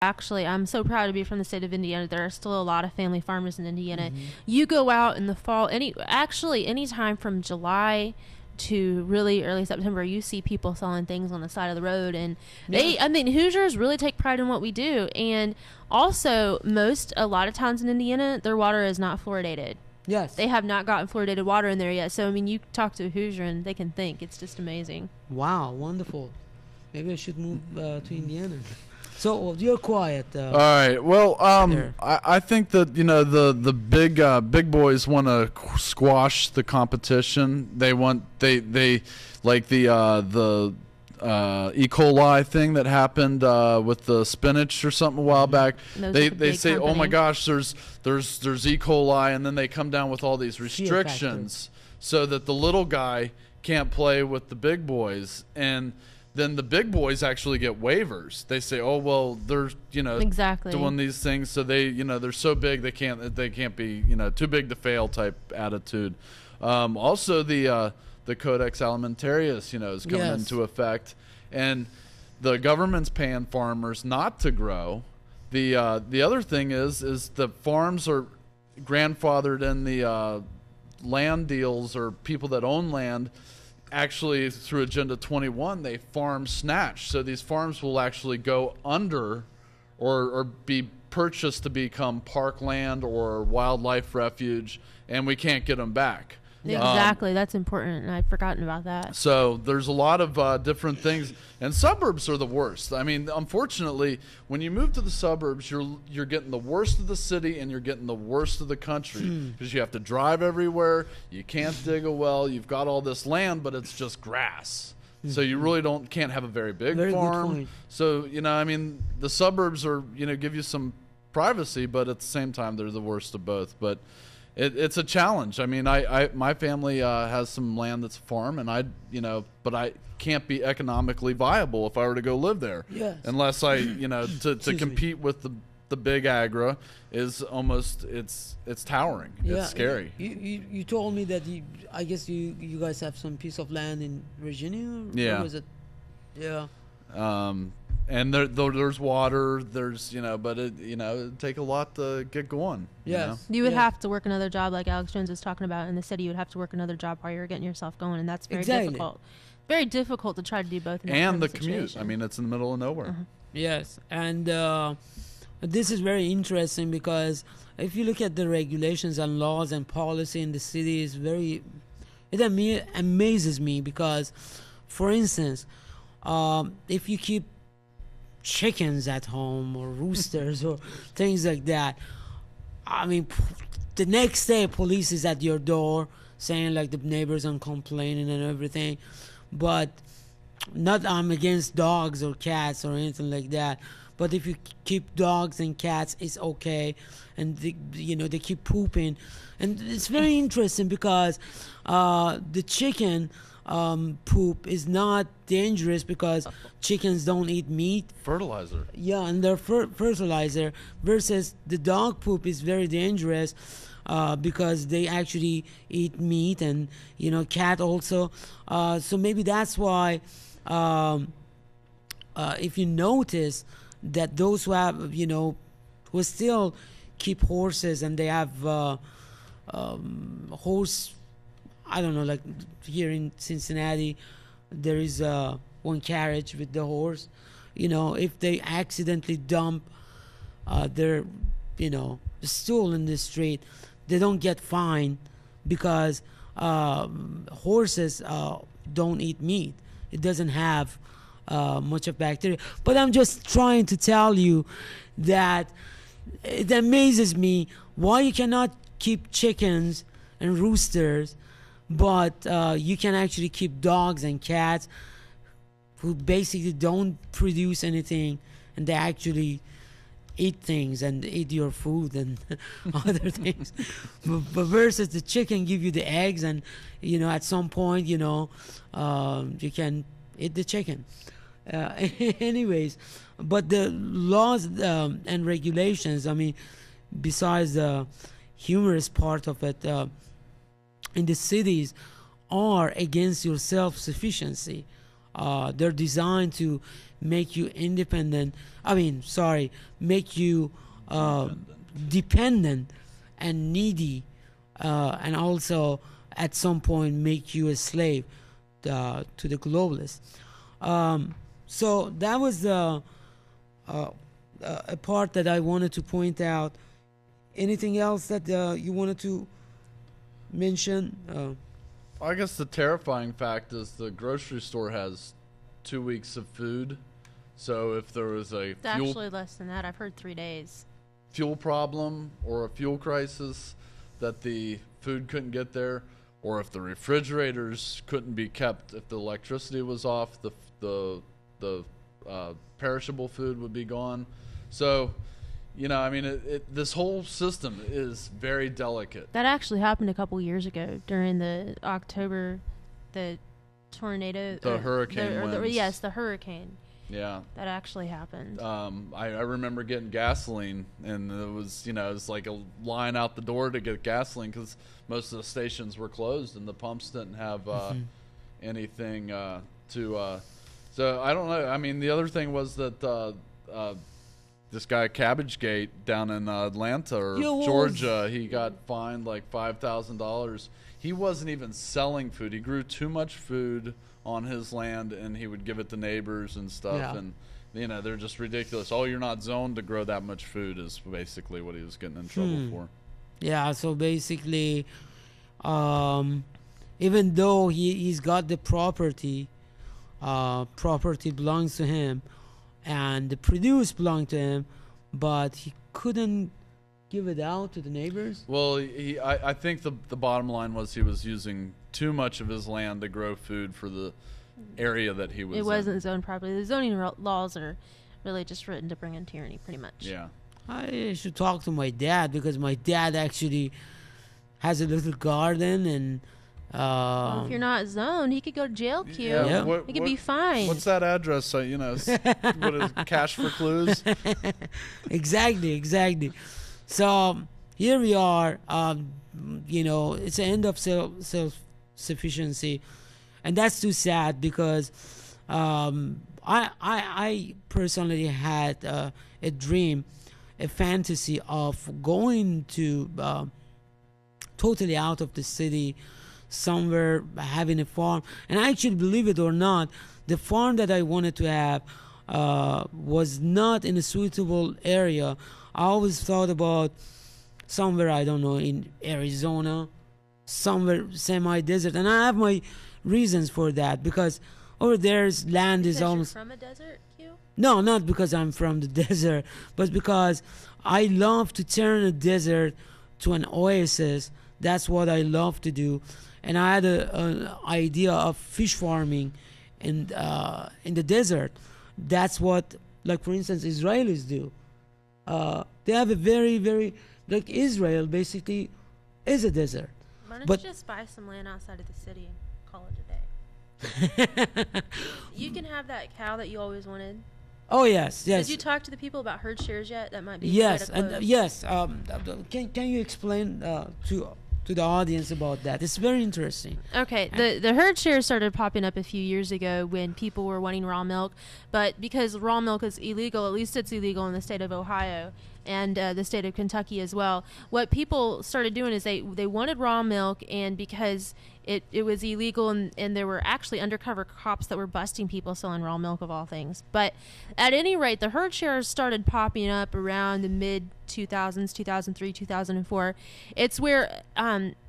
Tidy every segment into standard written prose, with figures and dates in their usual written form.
Actually, I'm so proud to be from the state of Indiana. There are still a lot of family farmers in Indiana. You go out in the fall, anytime from July to really early September, you see people selling things on the side of the road, and Hoosiers really take pride in what we do. And also, a lot of towns in Indiana, their water is not fluoridated. Yes. They have not gotten fluoridated water in there yet. So, you talk to a Hoosier and they can think. It's just amazing. Wow, wonderful. Maybe I should move to Indiana. So you're quiet. All right. Well, I think that the big boys want to squash the competition. They like the E. coli thing that happened with the spinach or something a while back. They say, oh my gosh, there's E. coli, and then they come down with all these restrictions so that the little guy can't play with the big boys, and then the big boys actually get waivers. They say, oh well, they're doing these things, so they're so big they can't be too big to fail type attitude. Also the Codex Alimentarius is coming into effect, and the government's paying farmers not to grow. The other thing is the farms are grandfathered in the land deals, or people that own land. Actually, through Agenda 21, they farm snatch. So these farms will actually go under or be purchased to become parkland or wildlife refuge, and we can't get them back. Exactly. That's important, and I'd forgotten about that. So there's a lot of different things, and suburbs are the worst. I mean, unfortunately, when you move to the suburbs, you're getting the worst of the city and you're getting the worst of the country, because you have to drive everywhere. You can't dig a well. You've got all this land, but it's just grass. So you really can't have a very big farm. So the suburbs are give you some privacy, but at the same time they're the worst of both. But it's a challenge. I mean, my family has some land that's a farm, and but I can't be economically viable if I were to go live there. Yes. Unless I, to compete with the big agra is almost it's towering. Yeah. It's scary. You told me that I guess you guys have some piece of land in Virginia. Yeah. Or was it? Yeah. And there's water, but it'd take a lot to get going. Yes. You would have to work another job, like Alex Jones was talking about in the city. You would have to work another job while you're getting yourself going, and that's very difficult. Very difficult to try to do both. And the commute. I mean, it's in the middle of nowhere. Yes, and this is very interesting, because if you look at the regulations and laws and policy in the city, it amazes me, because, for instance, if you keep chickens at home or roosters or things like that, I mean, the next day police is at your door saying like the neighbors are complaining and everything. But not I'm against dogs or cats or anything like that, but if you keep dogs and cats, it's okay. And they keep pooping, and it's very interesting, because the chicken poop is not dangerous, because chickens don't eat meat. Fertilizer. Yeah, and they're fertilizer, versus the dog poop is very dangerous, because they actually eat meat, and cat also. So maybe that's why if you notice that those who have who still keep horses, and they have horse, I don't know, like here in Cincinnati, there is one carriage with the horse. If they accidentally dump their, stool in the street, they don't get fined, because horses don't eat meat. It doesn't have much of bacteria. But I'm just trying to tell you that it amazes me why you cannot keep chickens and roosters, but you can actually keep dogs and cats who basically don't produce anything, and they actually eat things and eat your food and other things. But versus the chicken give you the eggs, and at some point you can eat the chicken. Anyways, but the laws and regulations, I mean, besides the humorous part of it, in the cities are against your self-sufficiency. They're designed to make you independent. Make you dependent and needy, and also at some point make you a slave to the globalists. So that was a part that I wanted to point out. Anything else that you wanted to mention? I guess the terrifying fact is the grocery store has 2 weeks of food. So if there was it's actually less than that. I've heard 3 days. Fuel problem or a fuel crisis that the food couldn't get there, or if the refrigerators couldn't be kept, if the electricity was off, the perishable food would be gone. So, this whole system is very delicate. That actually happened a couple years ago during the tornado. The hurricane. Yes, the hurricane. Yeah. That actually happened. I remember getting gasoline, and it was like a line out the door to get gasoline because most of the stations were closed and the pumps didn't have anything to. So I don't know. I mean, the other thing was that this guy Cabbagegate down in Atlanta or Georgia, he got fined like $5,000. He wasn't even selling food. He grew too much food on his land, and he would give it to neighbors and stuff. And they're just ridiculous. Oh, you're not zoned to grow that much food is basically what he was getting in trouble for. Yeah, so basically, even though he's got the property belongs to him, and the produce belonged to him, but he couldn't give it out to the neighbors. Well, I think the bottom line was he was using too much of his land to grow food for the area that he was in. It wasn't zoned properly. The zoning laws are really just written to bring in tyranny, pretty much. Yeah. I should talk to my dad, because my dad actually has a little garden, and well, if you're not zoned, he could go to jail, Q. Yeah. He could be fined. What's that address? So, what is Cash for Clues? Exactly. So here we are. It's the end of self-sufficiency, and that's too sad, because I personally had a dream, a fantasy of going to totally out of the city, somewhere having a farm. And actually, believe it or not, the farm that I wanted to have was not in a suitable area. I always thought about somewhere, I don't know, in Arizona, somewhere semi-desert. And I have my reasons for that, because over there's land is almost... You're from a desert, Q? No, not because I'm from the desert, but because I love to turn a desert to an oasis. That's what I love to do. And I had an idea of fish farming in the desert. That's what, like, for instance, Israelis do. They have a very, very, like, Israel basically is a desert. Why don't you just buy some land outside of the city and call it a day? You can have that cow that you always wanted. Oh, yes. Did you talk to the people about herd shares yet? That might be yes. Can you explain to the audience about that? It's very interesting. Okay, the herd shares started popping up a few years ago when people were wanting raw milk, but because raw milk is illegal, at least it's illegal in the state of Ohio and the state of Kentucky as well. What people started doing is they wanted raw milk, and because it was illegal, and there were actually undercover cops that were busting people selling raw milk, of all things. But at any rate, the herd shares started popping up around the mid-2000s, 2003, 2004. It's where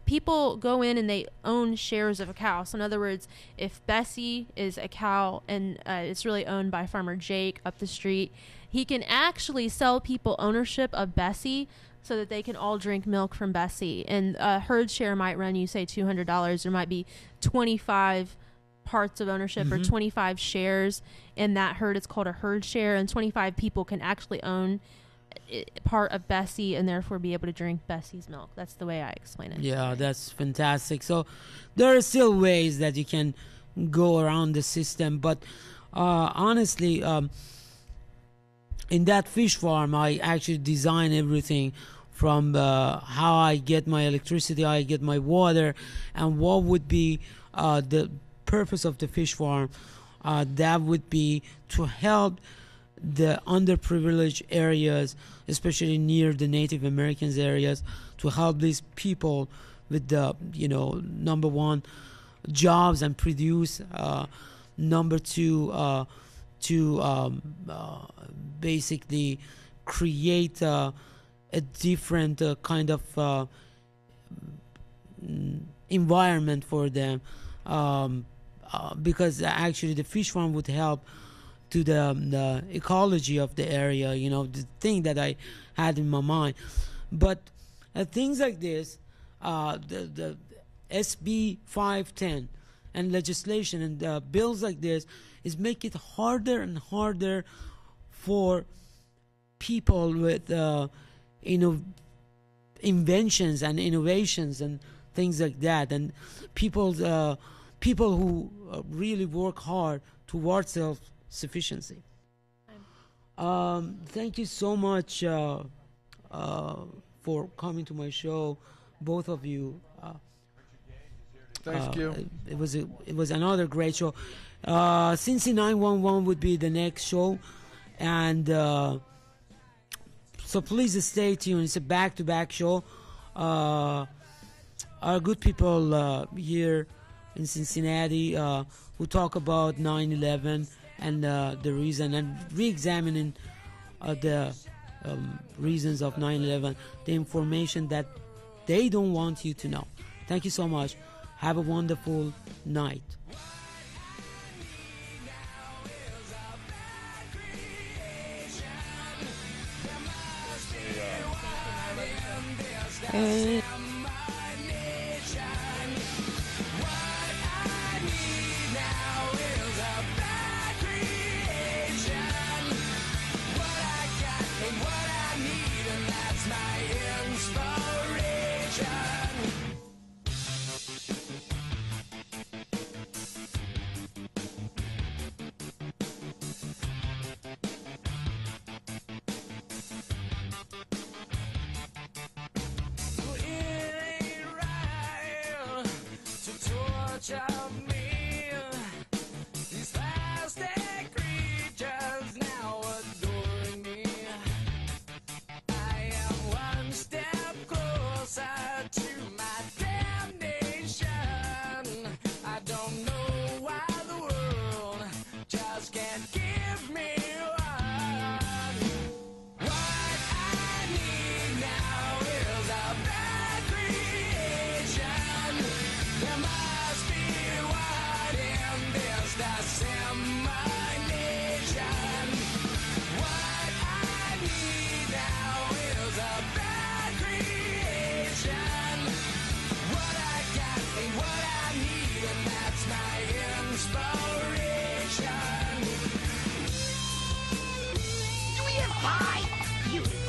people go in and they own shares of a cow. So in other words, if Bessie is a cow and it's really owned by Farmer Jake up the street, he can actually sell people ownership of Bessie so that they can all drink milk from Bessie. And a herd share might run you, say, $200. There might be 25 parts of ownership or 25 shares in that herd. It's called a herd share, and 25 people can actually own part of Bessie and therefore be able to drink Bessie's milk. That's the way I explain it. Yeah, that's fantastic. So there are still ways that you can go around the system, but honestly, in that fish farm, I actually design everything from how I get my electricity, how I get my water, and what would be the purpose of the fish farm. that would be to help the underprivileged areas, especially near the Native Americans areas, to help these people with the, number one, jobs and produce, number two, to basically create a different kind of environment for them, because actually the fish farm would help to the ecology of the area, the thing that I had in my mind. But things like this, the SB 510 and legislation and bills like this is make it harder and harder for people with inventions and innovations and things like that, and people who really work hard towards self-sufficiency. Thank you so much for coming to my show, both of you. Thank you. It was another great show. Cincy 911 would be the next show, and so please stay tuned. It's a back-to-back show. Our good people here in Cincinnati who talk about 9/11 and the reason, and re-examining the reasons of 9/11, the information that they don't want you to know. Thank you so much. Have a wonderful night.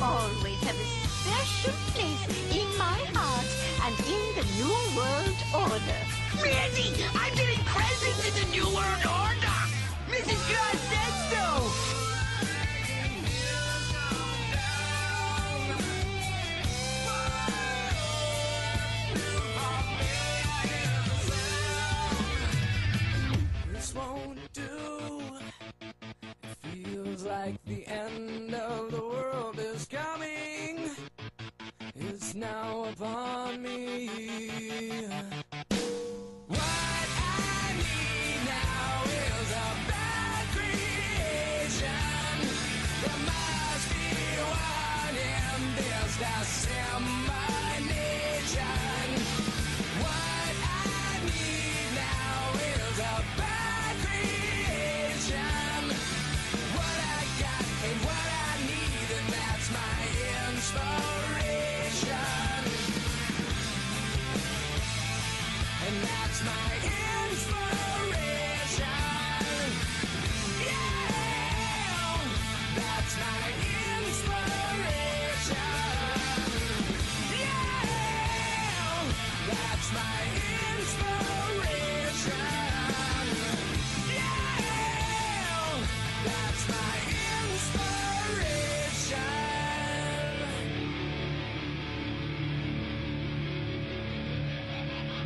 Always have a special place in my heart and in the New World Order. Mandy, I'm getting presents in the New World Order! Mrs. Claus said so! This won't do. It feels like the end of the world is coming. It's now upon me. What I need now is a bad creation. There must be one in this dissemination. What I need now is a bad creation. What I got and what I need, and that's my inspiration. And that's my inspiration. Yeah, that's my inspiration. Yeah,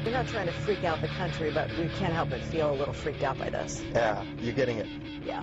We're not trying to freak out the country, but we can't help but feel a little freaked out by this. Yeah, you're getting it. Yeah.